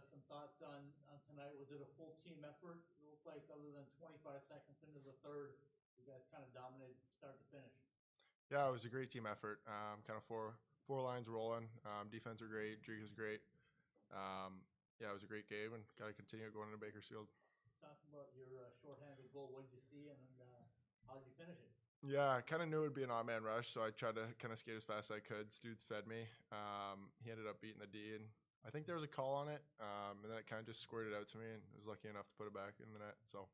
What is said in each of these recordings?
some thoughts on tonight. Was it a full team effort? It looked like other than 25 seconds into the third, you guys kind of dominated start to finish. Yeah, it was a great team effort. Kind of four lines rolling. Defense were great. Drake is great. Yeah, it was a great game, and got to continue going into Bakersfield. Talk about your shorthanded goal. What did you see, and how did you finish it? Yeah, I kind of knew it would be an odd man rush, so I tried to kind of skate as fast as I could. Studes fed me. He ended up beating the D, and I think there was a call on it, and then it kind of just squirted out to me, and I was lucky enough to put it back in the net. So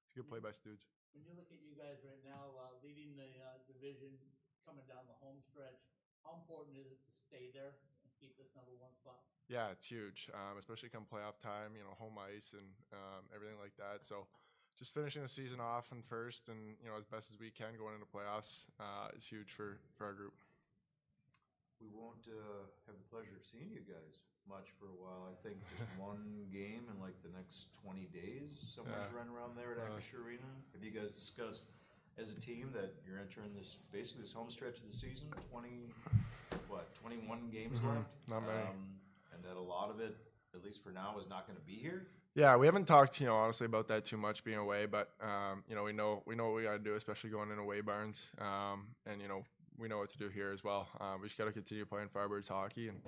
it's a good play by Studes. When you look at you guys right now, leading the division, coming down the home stretch, how important is it to stay there and keep this number one spot? Yeah, it's huge, especially come playoff time. Home ice and everything like that. So just finishing the season off in first, and as best as we can going into playoffs is huge for our group. We won't have the pleasure of seeing you guys much for a while. I think just one game in like the next 20 days, somewhere running around there at Acrisure Arena. Have you guys discussed as a team that you're entering basically this home stretch of the season? 21 games left? Not many. And that a lot of it, at least for now, is not going to be here. Yeah, we haven't talked, honestly about that too much being away, but we know what we got to do, especially going in away barns, and we know what to do here as well. We just got to continue playing Firebirds hockey, and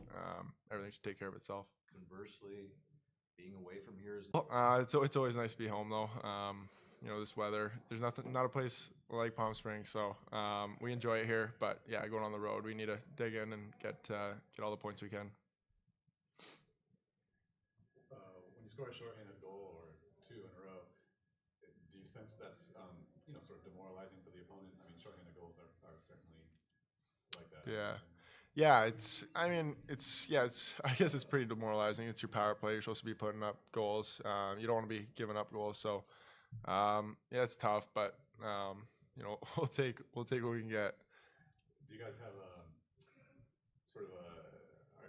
everything should take care of itself. Conversely, being away from here is. It's always nice to be home though. This weather. There's not a place like Palm Springs, so we enjoy it here. But yeah, going on the road, we need to dig in and get all the points we can. When you score a shorthanded goal or two in a row, do you sense that's sort of demoralizing for the opponent? I mean, shorthanded goals are certainly like that. Yeah, I guess it's pretty demoralizing. It's your power play. You're supposed to be putting up goals. You don't want to be giving up goals. So, it's tough, but we'll take what we can get. Do you guys have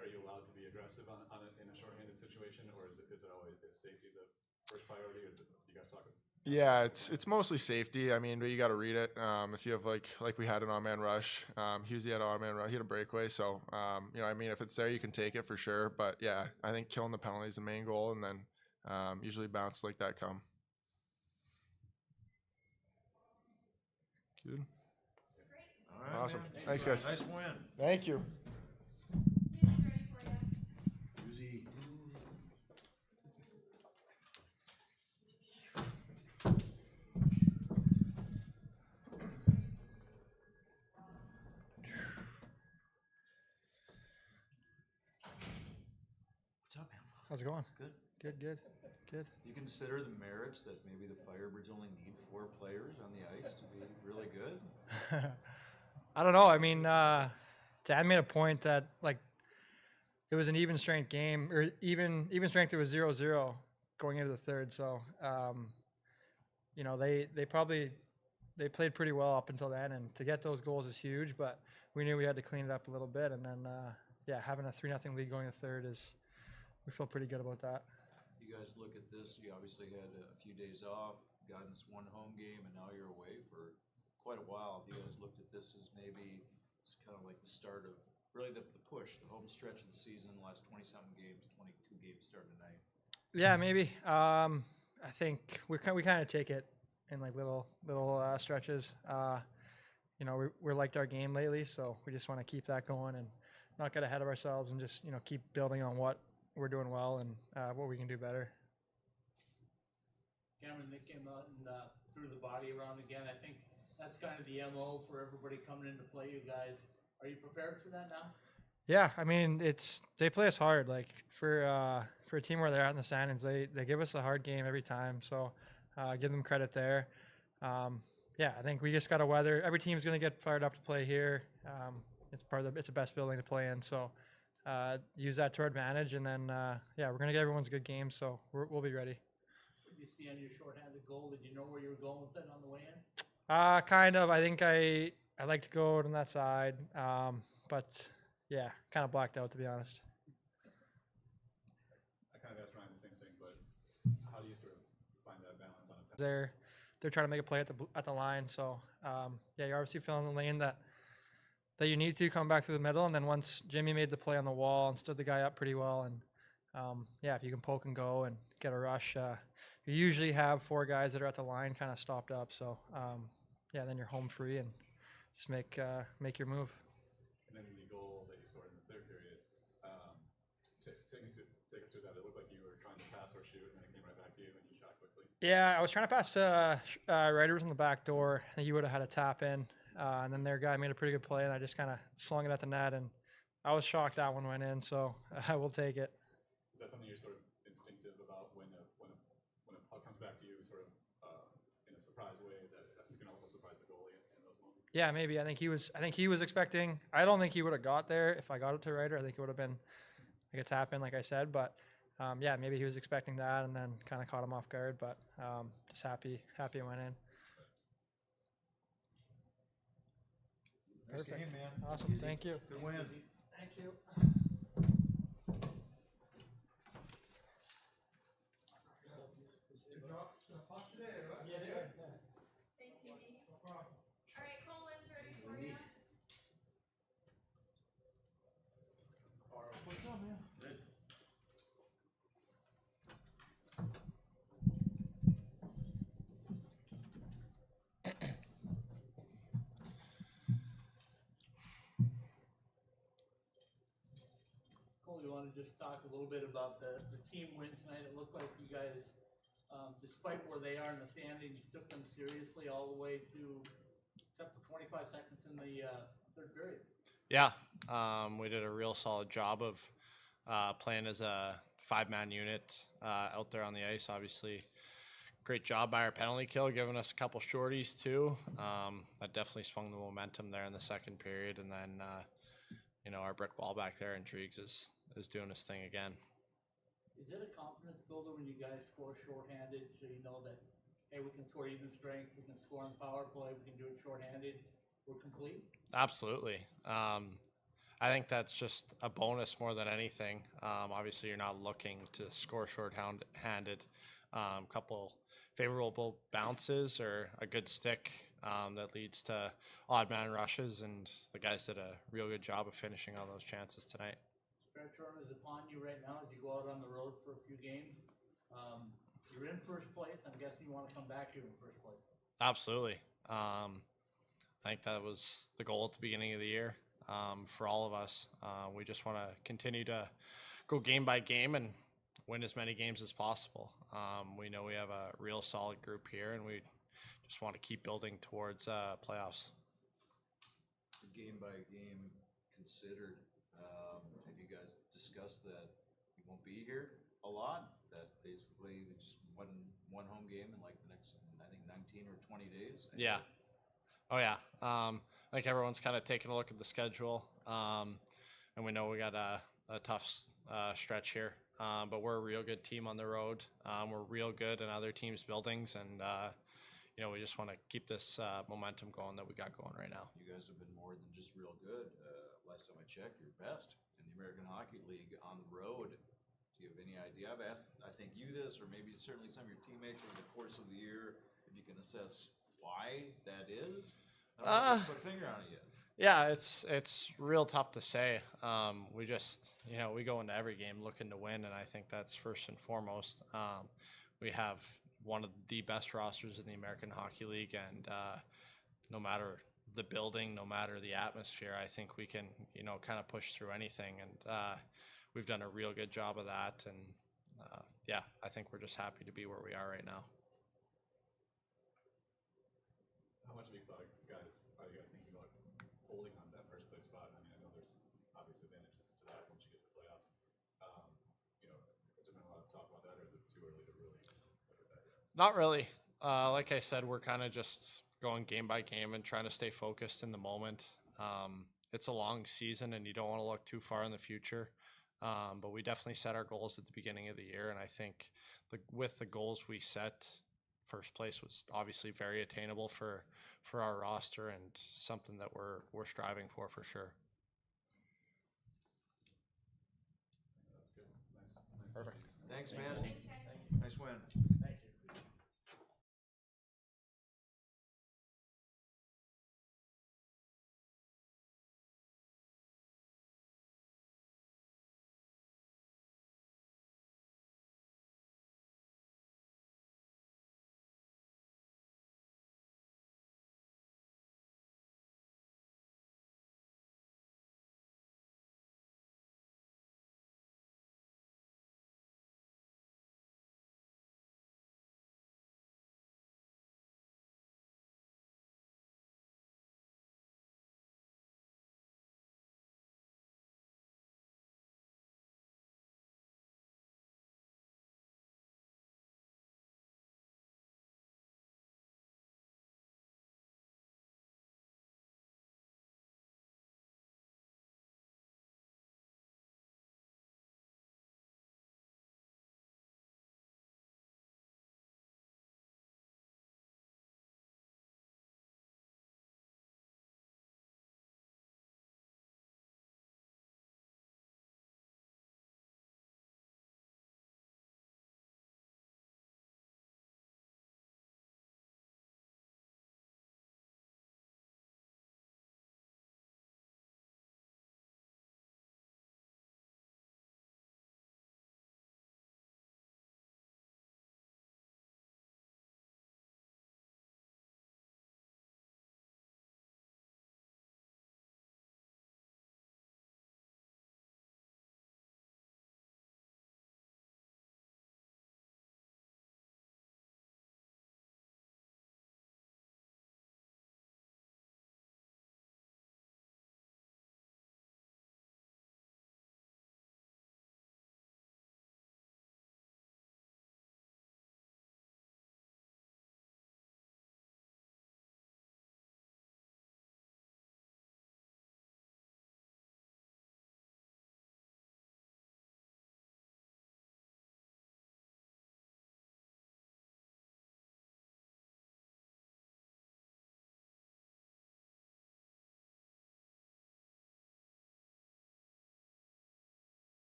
are you allowed to be aggressive on it in a shorthanded situation, or is it always safety the first priority? Or is it you guys talking? Yeah, it's mostly safety. I mean, but you got to read it. If you have like we had an on-man rush, Husey had an on-man rush. He had a breakaway. So, if it's there, you can take it for sure. But yeah, I think killing the penalty is the main goal, and then usually bounce like that come. Good. All right, Awesome. Man. Thanks, guys. Nice win. Thank you. Uzi. What's up, man? How's it going? Good. Good. You consider the merits that maybe the Firebirds only need 4 players on the ice to be really good? I don't know. I mean, Dad made a point that it was an even strength game, or even strength. It was 0-0 going into the third. So, they played pretty well up until then, and to get those goals is huge. But we knew we had to clean it up a little bit, and then having a 3-0 lead going to third we feel pretty good about that. You guys look at this, you obviously had a few days off, got in this one home game, and now you're away for quite a while. Have you guys looked at this as maybe it's kind of like the start of really the push, the home stretch of the season, the last 20-something games, 22 games starting tonight? Yeah, maybe. I think we kind of take it in like little stretches. We're liked our game lately, so we just want to keep that going and not get ahead of ourselves, and just keep building on what we're doing well and what we can do better. Cameron, Nick came out and threw the body around again. I think that's kind of the MO for everybody coming into play. You guys, are you prepared for that now? Yeah, I mean they play us hard. Like for a team where they're out in the standings, they give us a hard game every time. So give them credit there. I think we just got to weather. Every team's going to get fired up to play here. It's the best building to play in. So. Use that to our advantage, and then we're gonna get everyone's good game, so we'll be ready. What did you see on your shorthanded goal? Did you know where you were going with it on the way in? Kind of. I think I like to go on that side, but kind of blacked out, to be honest. I kind of asked Ryan the same thing, but how do you sort of find that balance on a? They're trying to make a play at the line, so you're obviously filling the lane that you need to come back through the middle, and then once Jimmy made the play on the wall and stood the guy up pretty well, and yeah, if you can poke and go and get a rush, you usually have 4 guys that are at the line kind of stopped up. So yeah, then you're home free and just make your move. And then the goal that you scored in the third period, take us through that. It looked like you were trying to pass or shoot, and then it came right back to you, and you shot quickly. Yeah, I was trying to pass to Ryder was in the back door. I think he would have had a tap in, and then their guy made a pretty good play, and I just kind of slung it at the net, and I was shocked that one went in. So I will take it. Is that something you're sort of instinctive about when a puck comes back to you, sort of in a surprise way that you can also surprise the goalie in those moments? Yeah, maybe. I think he was expecting. I don't think he would have got there if I got it to Ryder. I think it would have been like a tap in, like I said. But yeah, maybe he was expecting that and then kind of caught him off guard. But just happy it went in. Nice Perfect. game, man. Awesome. Thank you. Good win. Thank you. Thanks, Evie. All right, Colin's ready for you. What's up, man? Good. Cole, you want to just talk a little bit about the team win tonight? It looked like you guys, despite where they are in the standings, took them seriously all the way to, except for 25 seconds in the third period. Yeah, we did a real solid job of playing as a 5-man unit out there on the ice. Obviously, great job by our penalty kill, giving us a couple shorties too. That definitely swung the momentum there in the second period, and then our brick wall back there, Intrigues is doing his thing again. Is it a confidence builder when you guys score shorthanded, so you know that, hey, we can score even strength, we can score on power play, we can do it shorthanded, we're complete? Absolutely. I think that's just a bonus more than anything. Obviously, you're not looking to score short-handed. Couple favorable bounces or a good stick that leads to odd man rushes, and the guys did a real good job of finishing on those chances tonight. Stretch run is upon you right now as you go out on the road for a few games. You're in first place. I'm guessing you want to come back here in first place. Absolutely. I think that was the goal at the beginning of the year for all of us. We just want to continue to go game by game and win as many games as possible. We know we have a real solid group here, and we just want to keep building towards playoffs. Game by game considered, have you guys discussed that you won't be here a lot? That basically we just one home game in like the next, I think, 19 or 20 days? Yeah. Oh, yeah. I think everyone's kind of taking a look at the schedule, and we know we got a tough stretch here. But we're a real good team on the road. We're real good in other teams' buildings, and we just want to keep this momentum going that we got going right now. You guys have been more than just real good. Last time I checked, you're best in the American Hockey League on the road. Do you have any idea? I've asked, I think, you this, or maybe certainly some of your teammates over the course of the year, if you can assess why that is. I don't know if you put a finger on it yet. Yeah, it's real tough to say. We just, we go into every game looking to win, and I think that's first and foremost. We have one of the best rosters in the American Hockey League, and no matter the building, no matter the atmosphere, I think we can, kind of push through anything, and we've done a real good job of that, and yeah, I think we're just happy to be where we are right now. How much of you are you guys thinking about holding on that first place spot? I mean, I know there's obvious advantages to that once you get to the playoffs. Has there been a lot of talk about that, or is it too early to really look at that yet? Not really. Like I said, we're kind of just going game by game and trying to stay focused in the moment. It's a long season, and you don't want to look too far in the future. But we definitely set our goals at the beginning of the year, and I think with the goals we set, first place was obviously very attainable for our roster, and something that we're striving for sure. That's good. Nice. Perfect. Thanks, man. Thanks, guys. Nice win. Thank you.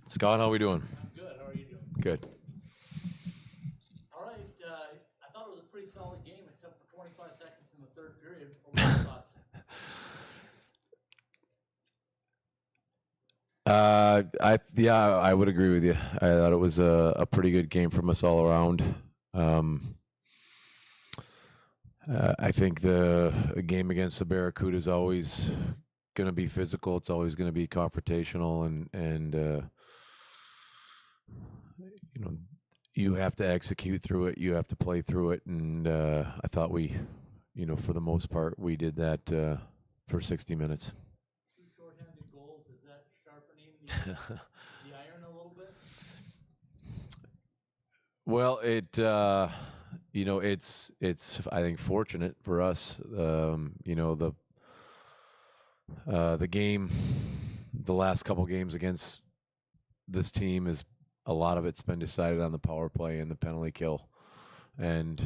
Scott, how we doing? I'm good, how are you doing? Good. All right, I thought it was a pretty solid game, except for 25 seconds in the third period. What were your thoughts? I would agree with you. I thought it was a pretty good game from us all around. I think the game against the Barracuda is always going to be physical. It's always going to be confrontational, and you know, you have to execute through it. You have to play through it, and I thought we, for the most part, we did that for 60 minutes. Two shorthanded goals, is that sharpening the iron a little bit? Well, it's I think fortunate for us. The game, the last couple games against this team is a lot of it's been decided on the power play and the penalty kill, and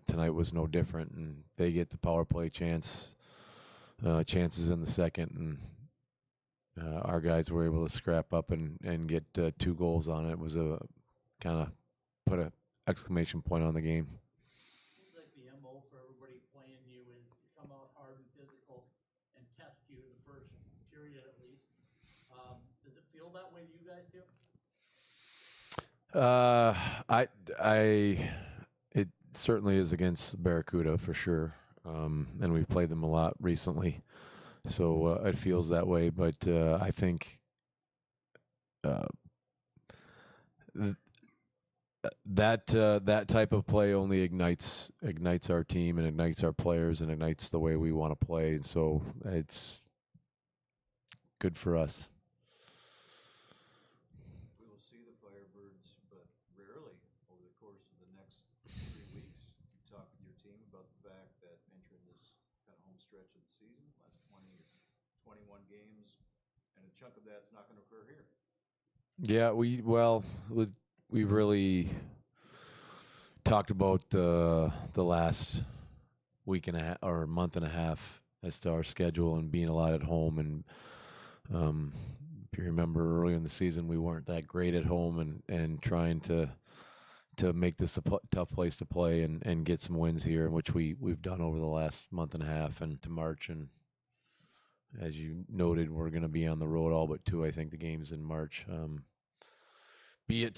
tonight was no different. And they get the power play chances in the second, and our guys were able to scrap up and get 2 goals on it. It was a kind of put a exclamation point on the game. Seems like the MO for everybody playing you is to come out hard and physical and test you the first period at least. Does it feel that way to you guys too? It certainly is against Barracuda for sure, and we've played them a lot recently, so it feels that way. But I think that type of play only ignites our team and ignites our players and ignites the way we want to play. And so it's good for us. We will see the Firebirds, but rarely over the course of the next 3 weeks. You talk with your team about the fact that entering this kind of home stretch of the season, last 20 or 21 games, and a chunk of that's not going to occur here. Yeah, we've really talked about the last week and a half or month and a half as to our schedule and being a lot at home. And if you remember earlier in the season, we weren't that great at home, and trying to make this a tough place to play and get some wins here, which we've done over the last month and a half and to March. And as you noted, we're going to be on the road all but 2, I think, the games in March. Be it,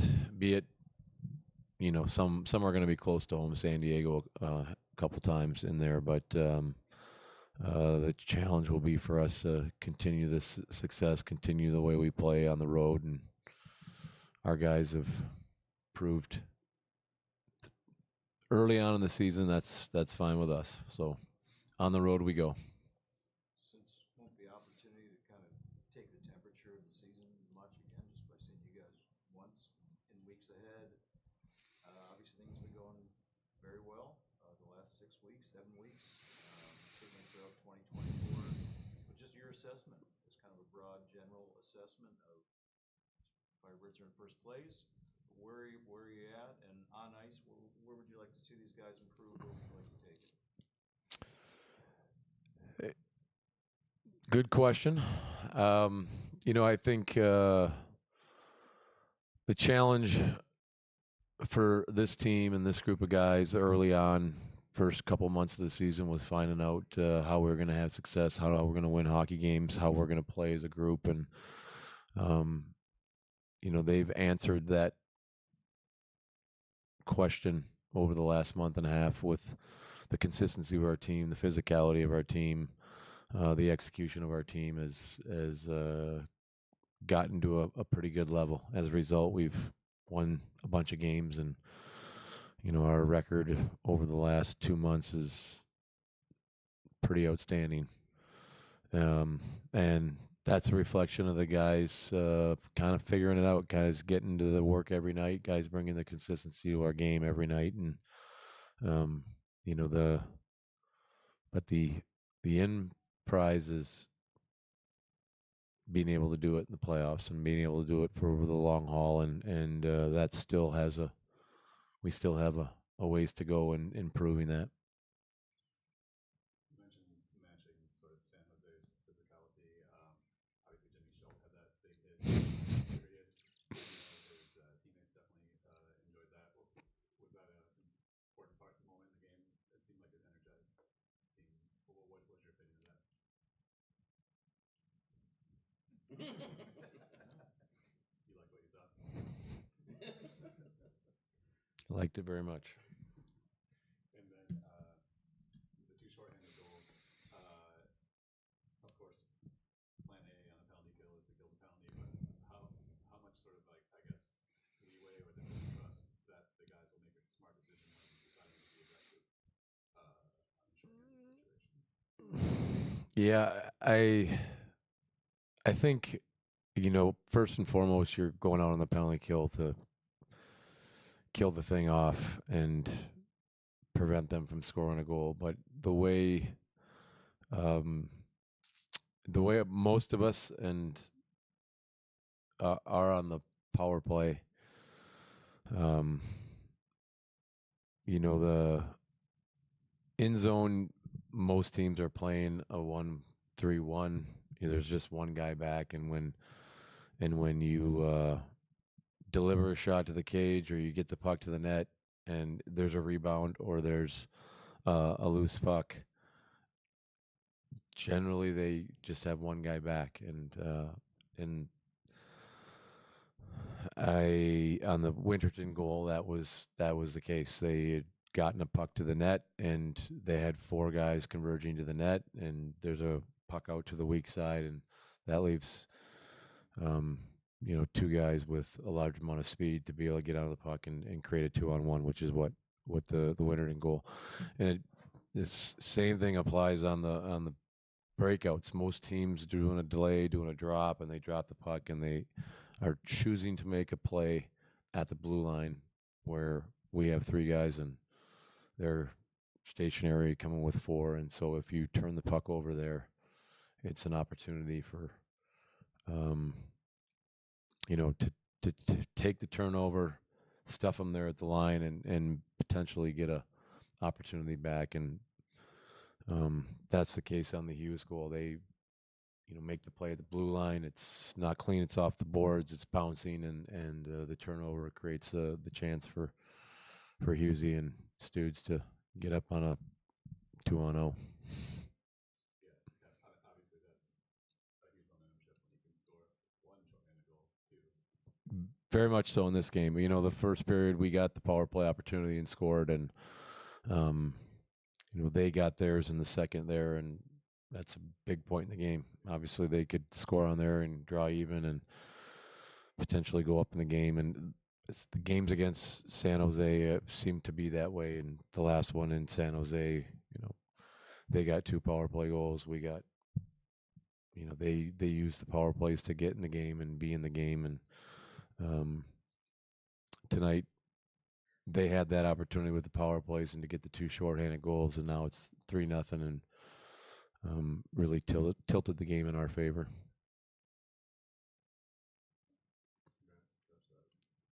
some are going to be close to home, San Diego a couple times in there, but the challenge will be for us to continue this success, continue the way we play on the road, and our guys have proved early on in the season that's fine with us. So on the road we go. Since won't be opportunity to kind of take the temperature of the season much again, just by seeing you guys once in weeks ahead. Obviously things have been going very well the last 6 weeks, 7 weeks, certainly throughout 2024. But just your assessment, as kind of a broad general assessment of Firebirds are in first place. Where are you at, and on ice, where would you like to see these guys improve? Where would you like to take it? Good question. I think the challenge for this team and this group of guys early on, first couple months of the season, was finding out how we're going to have success, how we're going to win hockey games, how we're going to play as a group. And, they've answered that question over the last month and a half with the consistency of our team, the physicality of our team, the execution of our team has gotten to a pretty good level. As a result, we've won a bunch of games, and our record over the last 2 months is pretty outstanding. And that's a reflection of the guys kind of figuring it out, guys getting to the work every night, guys bringing the consistency to our game every night. And the end prize is being able to do it in the playoffs and being able to do it for over the long haul, and that still has we still have a ways to go in improving that. You mentioned matching sort of San Jose You like what you saw? Liked it very much. And then the two shorthanded goals. Of course, plan A on a penalty kill is to kill the penalty, but how much sort of like I guess leeway or the trust that the guys will make a smart decision when deciding to be aggressive on a shorthanded situation. Yeah, I think, first and foremost, you're going out on the penalty kill to kill the thing off and prevent them from scoring a goal. But um, the way most of us and are on the power play, the in zone, most teams are playing a 1-3-1. There's just one guy back, and when you deliver a shot to the cage or you get the puck to the net and there's a rebound or there's a loose puck, generally they just have one guy back. And on the Winterton goal, that was the case. They had gotten a puck to the net and they had four guys converging to the net, and there's a puck out to the weak side, and that leaves two guys with a large amount of speed to be able to get out of the puck and create a 2-on-1, which is what the Winterton goal. And this same thing applies on the breakouts. Most teams doing a delay, doing a drop, and they drop the puck, and they are choosing to make a play at the blue line where we have three guys and they're stationary coming with four. And so if you turn the puck over there, it's an opportunity for to take the turnover, stuff them there at the line, and potentially get a opportunity back. And that's the case on the Hughes goal. They make the play at the blue line. It's not clean. It's off the boards. It's bouncing, and the turnover creates the chance for Hughesy and Studes to get up on a 2-on-0. Yeah, obviously that's a huge momentum shift when you can score one shorthanded goal too. Very much so in this game. The first period we got the power play opportunity and scored, and they got theirs in the second there, and that's a big point in the game. Obviously, they could score on there and draw even and potentially go up in the game. And the games against San Jose seem to be that way. And the last one in San Jose, they got two power play goals. We got, they used the power plays to get in the game and be in the game. And tonight, they had that opportunity with the power plays and to get the two shorthanded goals, and now it's 3-0, and really tilted the game in our favor.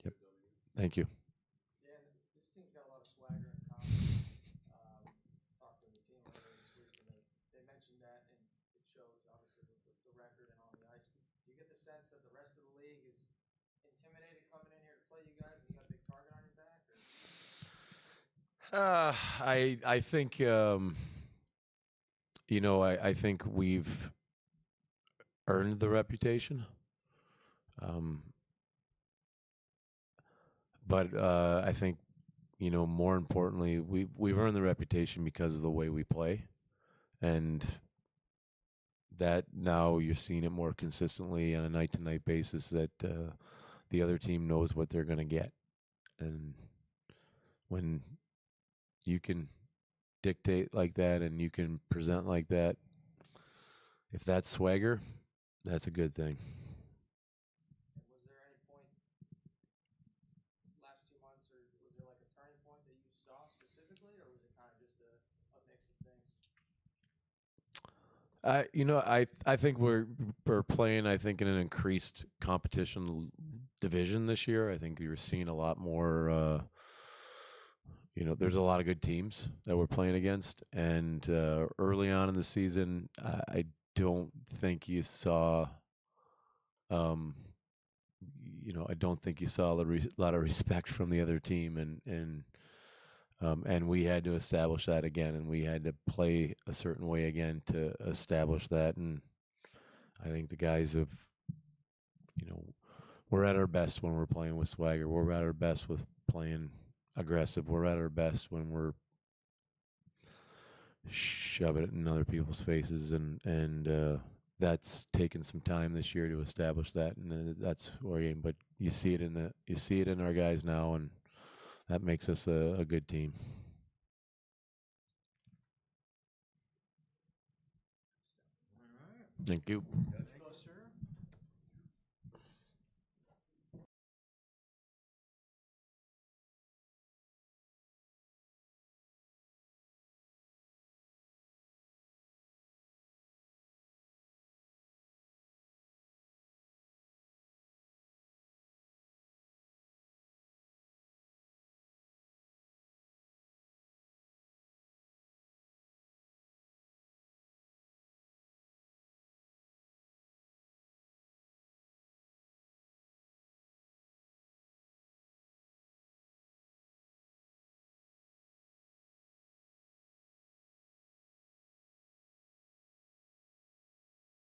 Yep. Thank you. Yeah, this team's got a lot of swagger and confidence. Talked to the team earlier this week, and they mentioned that, and it shows obviously with the record and on the ice. Do you get the sense that the rest of the league is intimidated coming in here to play you guys, and you got a big target on your back? I think I think we've earned the reputation. But I think, more importantly, we've earned the reputation because of the way we play, and that now you're seeing it more consistently on a night-to-night basis that the other team knows what they're going to get. And when you can dictate like that and you can present like that, if that's swagger, that's a good thing. Was there any point last 2 months, or was there like a turning point that you saw specifically, or was it kind of just a mix of things? I think we're playing, I think, in an increased competition division this year. I think you're seeing a lot more. There's a lot of good teams that we're playing against, and early on in the season, I don't think you saw. I don't think you saw a lot of respect from the other team, and we had to establish that again, and we had to play a certain way again to establish that. And I think the guys have we're at our best when we're playing with swagger. We're at our best with playing aggressive. We're at our best when we're shoving it in other people's faces, and that's taken some time this year to establish that, and that's our game. But you see it in our guys now, and that makes us a good team. Thank you. There you go, sir.